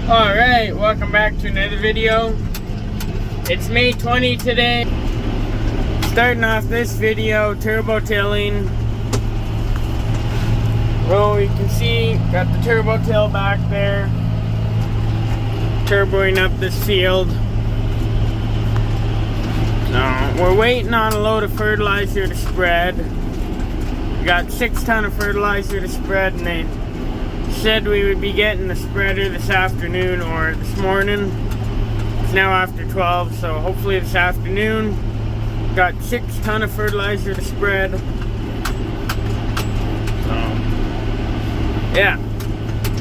Alright, welcome back to another video. It's May 20 today. Starting off this video, turbo tilling. Well, you can see, got the turbo till back there. Turboing up this field. So, we're waiting on a load of fertilizer to spread. We got 6 tons of fertilizer to spread, and they said we would be getting the spreader this afternoon or this morning. It's now after 12, so hopefully this afternoon. Got 6 tons of fertilizer to spread. So, yeah.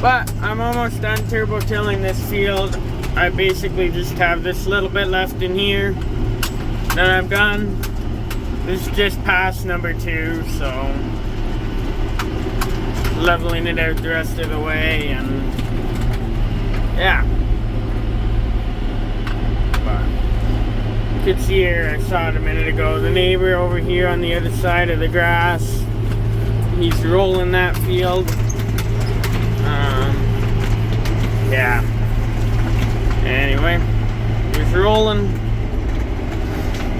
But I'm almost done turbo tilling this field. I basically just have this little bit left in here. Then I'm done. This is just past number 2, so leveling it out the rest of the way, and yeah. But you could see here, I saw it a minute ago, the neighbor over here on the other side of the grass, he's rolling that field. Yeah. Anyway, he's rolling.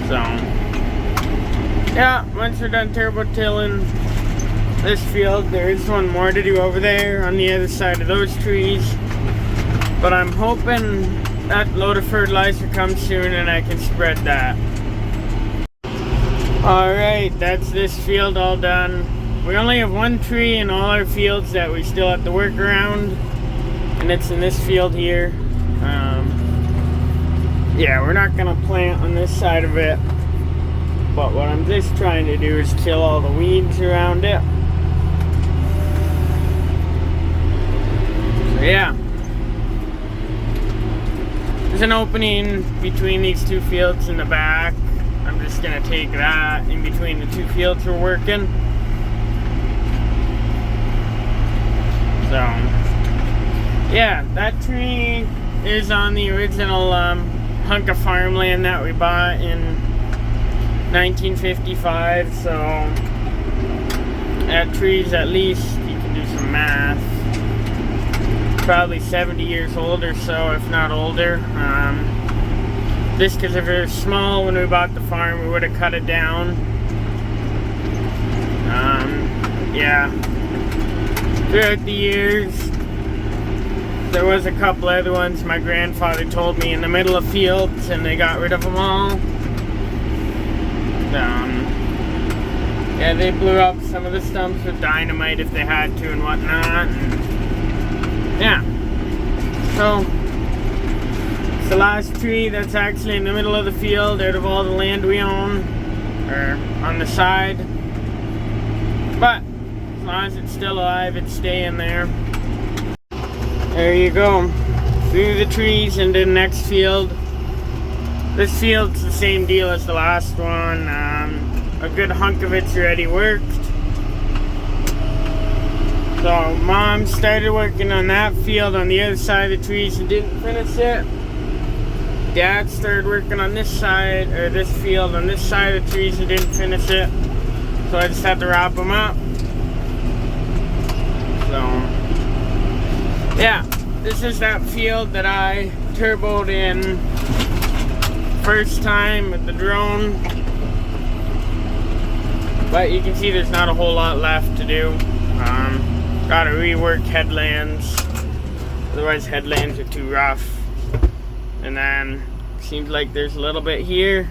So yeah, once we're done turbo tilling this field, there is one more to do over there on the other side of those trees, but I'm hoping that load of fertilizer comes soon and I can spread that. Alright, that's this field all done. We only have one tree in all our fields that we still have to work around, and it's in this field here. Yeah, we're not gonna plant on this side of it, but what I'm just trying to do is kill all the weeds around it. Yeah, there's an opening between these 2 fields in the back. I'm just gonna take that in between the 2 fields we're working. So yeah, that tree is on the original hunk of farmland that we bought in 1955, so that tree's at least, you can do some math, probably 70 years old or so, if not older. Just because if it was small when we bought the farm, we would have cut it down. Yeah. Throughout the years, there was a couple other ones my grandfather told me in the middle of fields, and they got rid of them all. Yeah, they blew up some of the stumps with dynamite if they had to and whatnot. Yeah, so it's the last tree that's actually in the middle of the field out of all the land we own, or on the side. But as long as it's still alive, it's staying there. There you go, through the trees into the next field. This field's the same deal as the last one. A good hunk of it's already worked. So Mom started working on that field on the other side of the trees and didn't finish it. Dad started working on this side, or this field on this side of the trees and didn't finish it. So I just had to wrap them up. So yeah, this is that field that I turboed in first time with the drone. But you can see there's not a whole lot left to do. Gotta rework headlands, otherwise headlands are too rough. And then seems like there's a little bit here,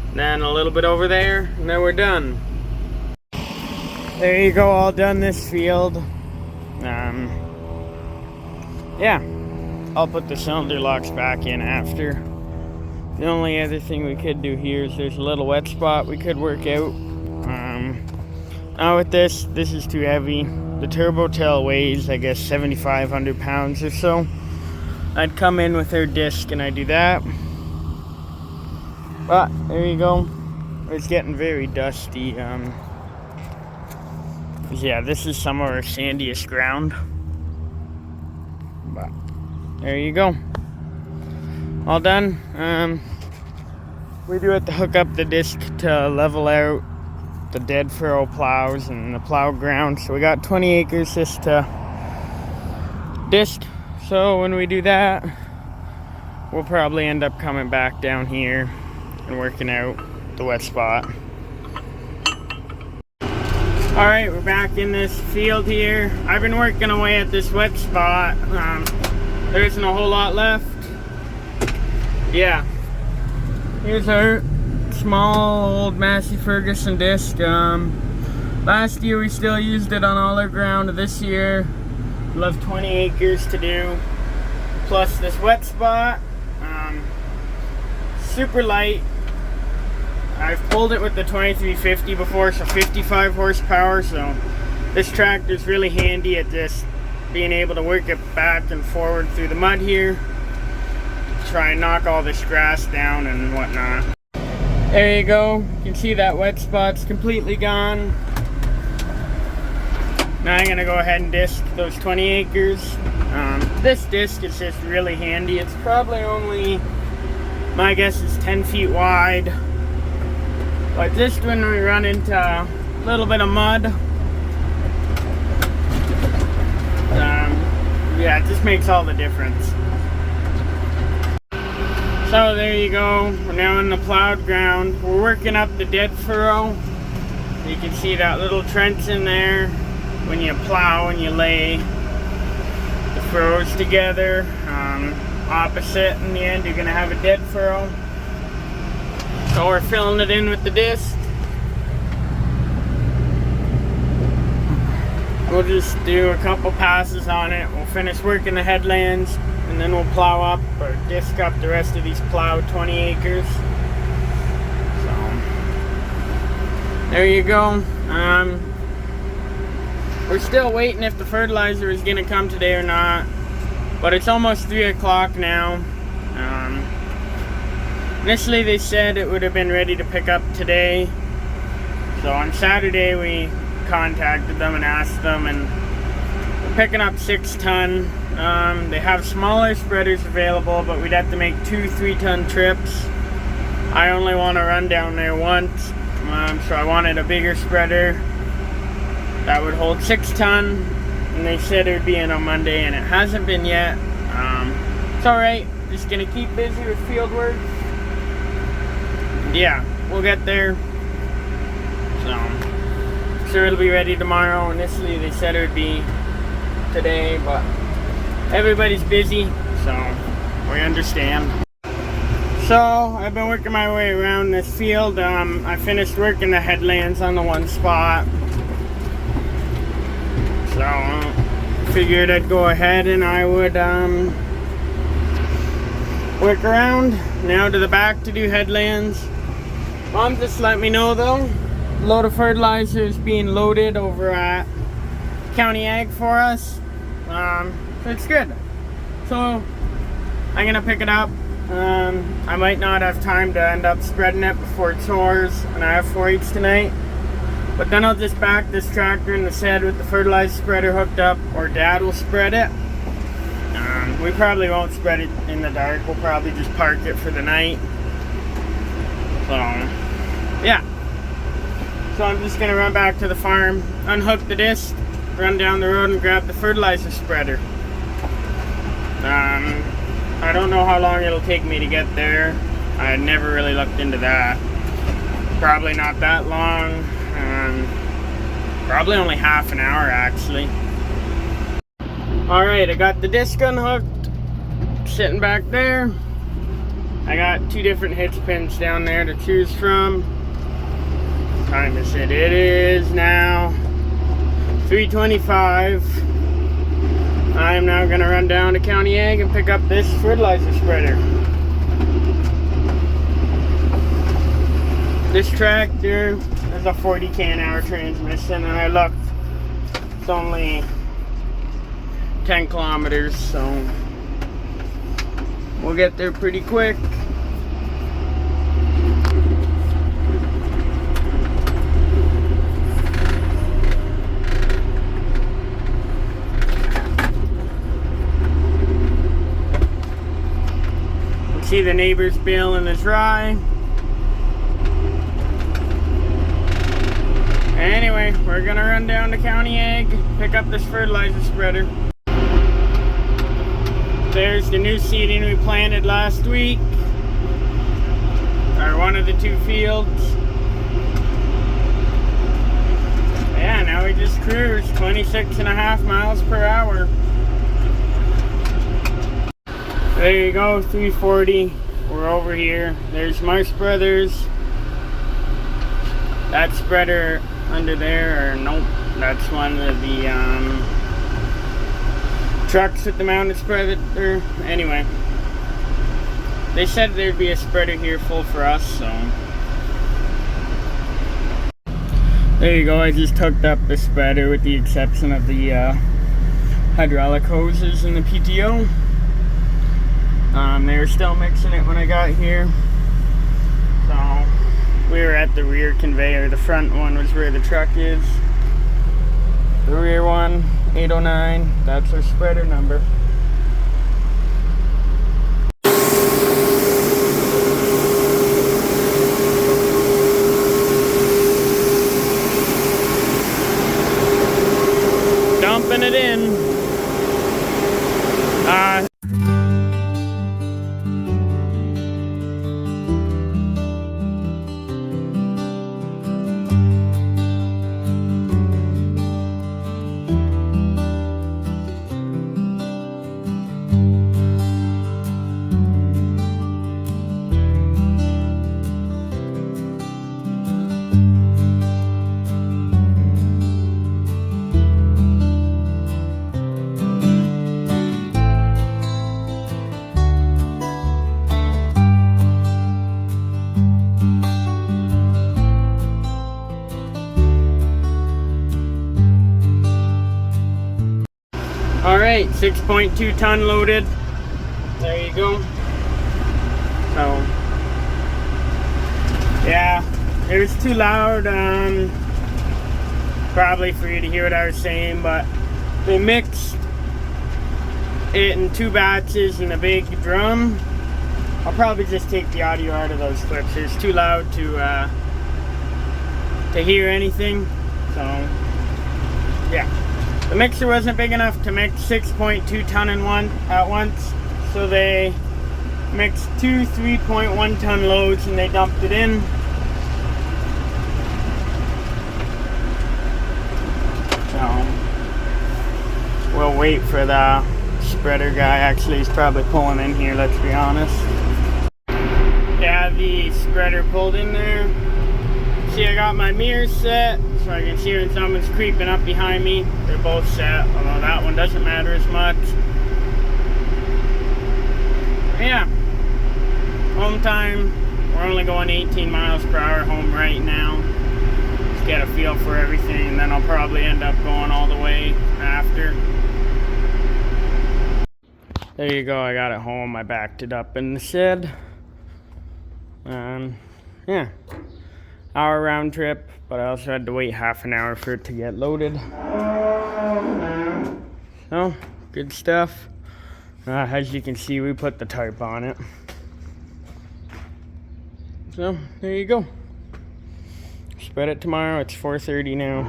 and then a little bit over there, and then we're done. There you go, all done this field. Yeah, I'll put the cylinder locks back in after. The only other thing we could do here is there's a little wet spot we could work out. Now with this is too heavy. The turbo tail weighs, I guess, 7,500 pounds or so. I'd come in with our disc and I'd do that. But there you go. It's getting very dusty. Yeah, this is some of our sandiest ground. But there you go. All done. We do have to hook up the disc to level out the dead furrow plows and the plow ground. So we got 20 acres just to disc So when we do that, we'll probably end up coming back down here and working out the wet spot. Alright, we're back in this field here. I've been working away at this wet spot. There isn't a whole lot left. Yeah. Here's our small old Massey Ferguson disc. Last year we still used it on all our ground. This year we'll have 20 acres to do. Plus this wet spot. Super light. I've pulled it with the 2350 before, so 55 horsepower, so this tractor is really handy at just being able to work it back and forward through the mud here. Try and knock all this grass down and whatnot. There you go. You can see that wet spot's completely gone. Now I'm going to go ahead and disc those 20 acres. This disc is just really handy. It's probably only, my guess is 10 feet wide. But just when we run into a little bit of mud, yeah, it just makes all the difference. So there you go, we're now in the plowed ground. We're working up the dead furrow. You can see that little trench in there. When you plow and you lay the furrows together, opposite in the end, you're gonna have a dead furrow. So we're filling it in with the disc. We'll just do a couple passes on it. We'll finish working the headlands and then we'll plow up or disc up the rest of these plowed 20 acres. So there you go. We're still waiting if the fertilizer is gonna come today or not, but it's almost 3 o'clock now. Initially they said it would have been ready to pick up today. So on Saturday we contacted them and asked them, and we're picking up 6 ton. They have smaller spreaders available, but we'd have to make 2 3-ton trips. I only want to run down there once, so I wanted a bigger spreader that would hold 6 ton, and they said it would be in on Monday, and it hasn't been yet. It's alright, just gonna keep busy with field work. Yeah, we'll get there. So, sure it'll be ready tomorrow. Initially they said it would be today, but everybody's busy, so we understand. So, I've been working my way around this field. I finished working the headlands on the one spot. So, figured I'd go ahead and I would work around now to the back to do headlands. Mom just let me know though, a load of fertilizer is being loaded over at County Ag for us. So it's good. So I'm gonna pick it up. I might not have time to end up spreading it before it soars, and I have 4-H tonight. But then I'll just back this tractor in the shed with the fertilizer spreader hooked up, or Dad will spread it. We probably won't spread it in the dark. We'll probably just park it for the night. So, yeah. So I'm just gonna run back to the farm, unhook the disc, run down the road and grab the fertilizer spreader. I don't know how long it'll take me to get there. I had never really looked into that. Probably not that long. Probably only half an hour actually. Alright, I got the disc unhooked, sitting back there. I got 2 different hitch pins down there to choose from. What time is it? It is now 3:25. I am now going to run down to County Ag and pick up this fertilizer spreader. This tractor has a 40 km/h transmission, and I looked, it's only 10 kilometers, so we'll get there pretty quick. See the neighbor's baling his rye. Anyway, we're gonna run down to County Ag, pick up this fertilizer spreader. there's the new seeding we planted last week, or one of the 2 fields. Yeah, now we just cruise 26.5 miles per hour. There you go, 340. We're over here. There's Marsh Brothers. That spreader under there, or nope, that's one of the trucks with the mounted spreader. Anyway, they said there'd be a spreader here full for us, so there you go. I just hooked up the spreader with the exception of the hydraulic hoses in the PTO. They were still mixing it when I got here, so we were at the rear conveyor. The front one was where the truck is. The rear one, 809, that's our spreader number. Dumping it in. Alright, 6.2 ton loaded. There you go. So, yeah, it was too loud, probably for you to hear what I was saying, but they mixed it in 2 batches in a big drum. I'll probably just take the audio out of those clips. It's too loud to hear anything, so yeah. The mixer wasn't big enough to mix 6.2 ton at once, so they mixed 2 3.1 ton loads and they dumped it in. So we'll wait for the spreader guy. Actually, he's probably pulling in here, let's be honest. Yeah, the spreader pulled in there. See, I got my mirrors set so I can see when someone's creeping up behind me. They're both set, although that one doesn't matter as much. Yeah, home time. We're only going 18 miles per hour home right now. Just get a feel for everything, and then I'll probably end up going all the way after. There you go, I got it home. I backed it up in the shed. Yeah. Hour round trip, but I also had to wait half an hour for it to get loaded. So, good stuff. As you can see, we put the tarp on it. So, there you go. Spread it tomorrow. It's 4:30 now.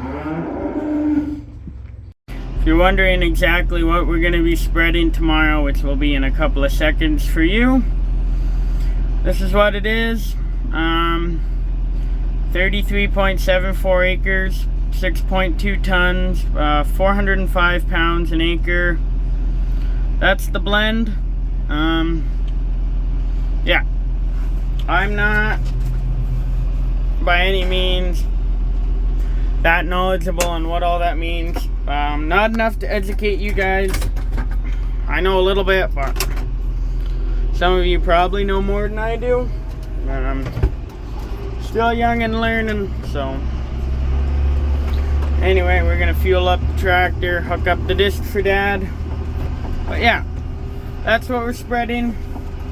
If you're wondering exactly what we're going to be spreading tomorrow, which will be in a couple of seconds for you, this is what it is. 33.74 acres, 6.2 tons, 405 pounds an acre. That's the blend. Yeah, I'm not by any means that knowledgeable on what all that means. Not enough to educate you guys. I know a little bit, but some of you probably know more than I do. Still young and learning, so anyway, we're gonna fuel up the tractor, hook up the disc for Dad. But yeah, that's what we're spreading.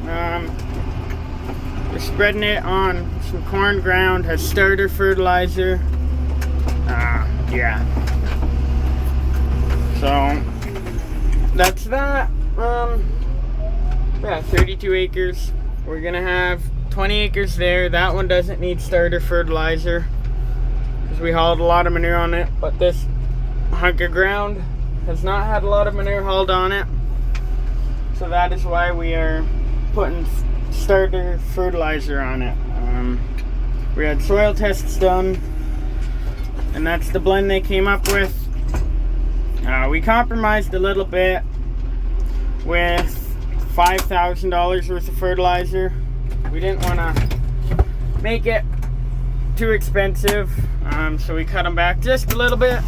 We're spreading it on some corn ground, has starter fertilizer. Yeah. So that's that. Yeah, 32 acres. We're gonna have 20 acres there. That one doesn't need starter fertilizer because we hauled a lot of manure on it, but this hunk of ground has not had a lot of manure hauled on it. So that is why we are putting starter fertilizer on it. We had soil tests done, and that's the blend they came up with. We compromised a little bit with $5,000 worth of fertilizer. We didn't want to make it too expensive, so we cut them back just a little bit,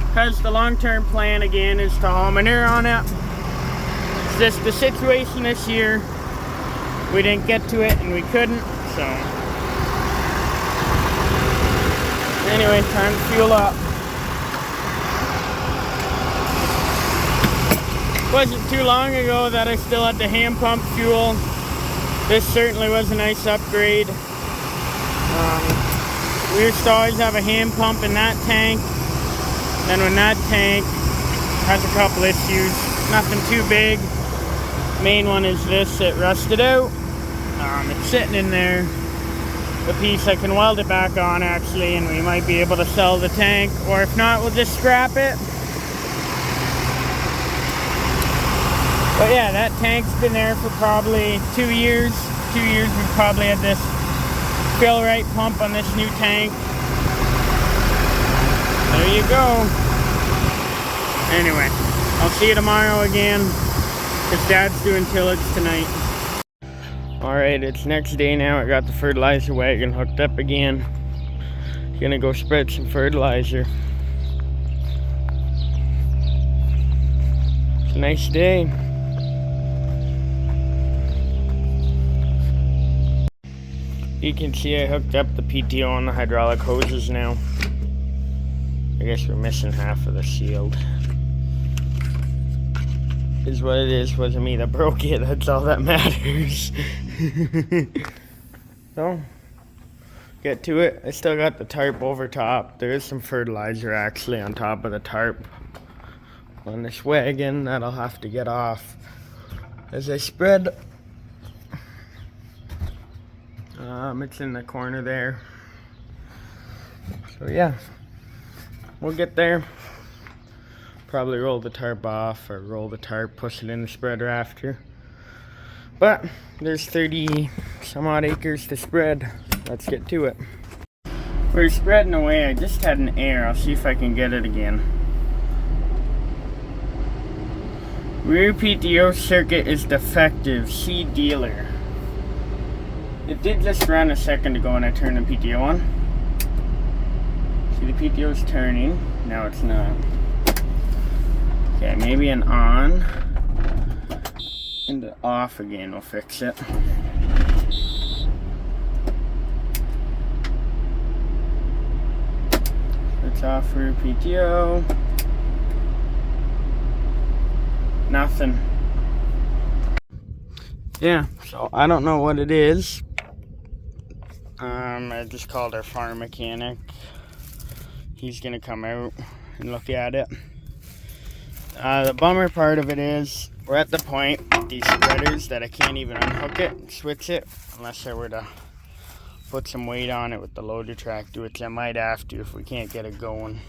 because the long-term plan again is to haul manure on it. It's just the situation this year, we didn't get to it and we couldn't, so anyway, time to fuel up. Wasn't too long ago that I still had the hand pump fuel. This certainly was a nice upgrade. We used to always have a hand pump in that tank. Then when that tank has a couple issues, nothing too big. Main one is this, it rusted out. It's sitting in there. The piece, I can weld it back on actually, and we might be able to sell the tank, or if not, we'll just scrap it. But yeah, that tank's been there for probably 2 years. 2 years we've probably had this fill right pump on this new tank. There you go. Anyway, I'll see you tomorrow again, because Dad's doing tillage tonight. Alright, it's next day now. I got the fertilizer wagon hooked up again. Gonna go spread some fertilizer. It's a nice day. You can see I hooked up the PTO on the hydraulic hoses now. I guess we're missing half of the shield. Is what it is. Wasn't me that broke it. That's all that matters. So, get to it. I still got the tarp over top. There is some fertilizer actually on top of the tarp on this wagon that I'll have to get off as I spread. It's in the corner there. So yeah, we'll get there. Probably roll the tarp off, or roll the tarp, push it in the spreader after. But there's 30 some odd acres to spread. Let's get to it. We're spreading away. I just had an error. I'll see if I can get it again. Rear PTO circuit is defective. See dealer. It did just run a second ago when I turned the PTO on. See, the PTO is turning. Now it's not. Okay, maybe an on and an off again will fix it. It's off for PTO. Nothing. Yeah, so I don't know what it is. I just called our farm mechanic. He's gonna come out and look at it. The bummer part of it is we're at the point with these spreaders that I can't even unhook it, switch it, unless I were to put some weight on it with the loader tractor, which I might have to if we can't get it going.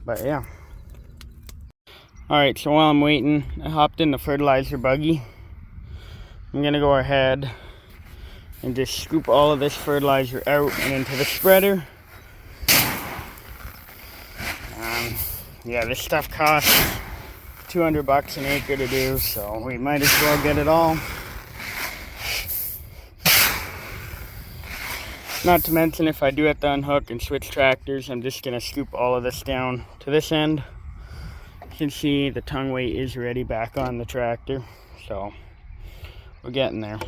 But yeah. Alright, so while I'm waiting, I hopped in the fertilizer buggy. I'm gonna go ahead and just scoop all of this fertilizer out and into the spreader. Yeah, this stuff costs $200 an acre to do, so we might as well get it all. Not to mention, if I do have to unhook and switch tractors, I'm just gonna scoop all of this down to this end. You can see the tongue weight is already back on the tractor, so we're getting there.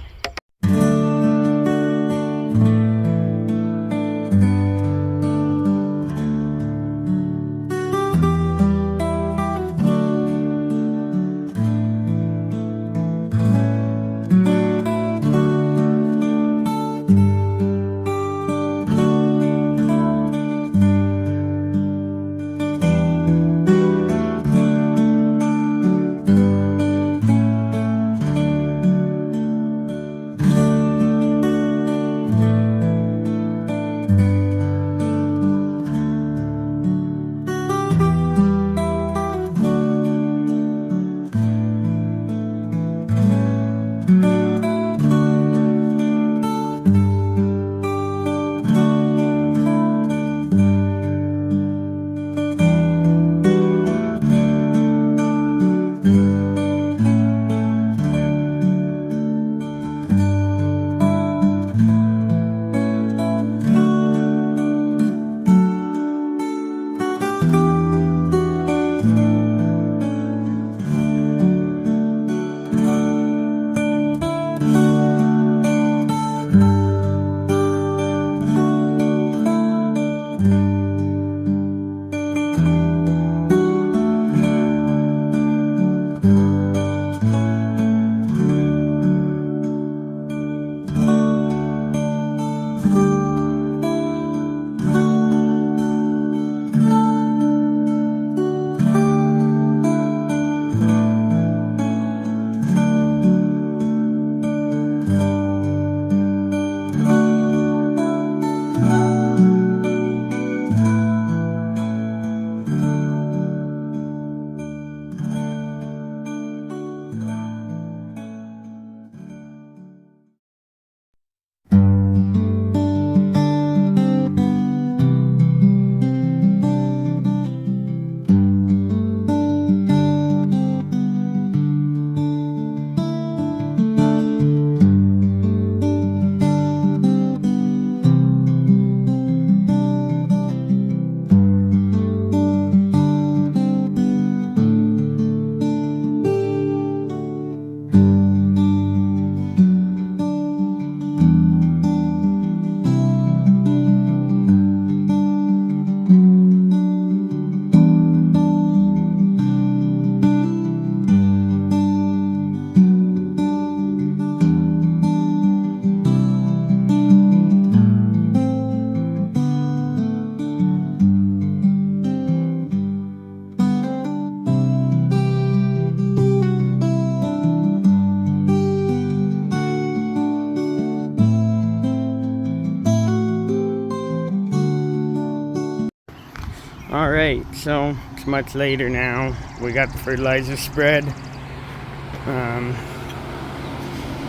Alright, so it's much later now. We got the fertilizer spread.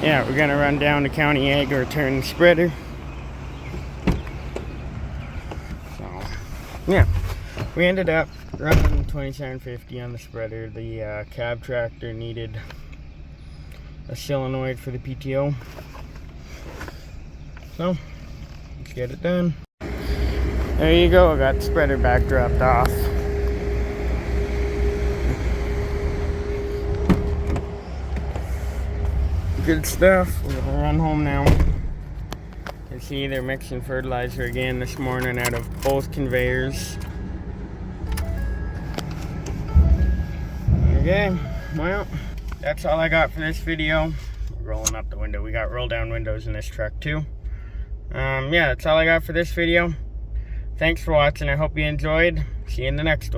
Yeah, we're gonna run down to County Ag, return the spreader. So, yeah, we ended up running $27.50 on the spreader. The cab tractor needed a solenoid for the PTO. So, let's get it done. There you go, I got the spreader back dropped off. Good stuff. We're gonna run home now. You see they're mixing fertilizer again this morning out of both conveyors. Okay, well, that's all I got for this video. Rolling up the window. We got roll down windows in this truck too. Yeah, that's all I got for this video. Thanks for watching. I hope you enjoyed. See you in the next one.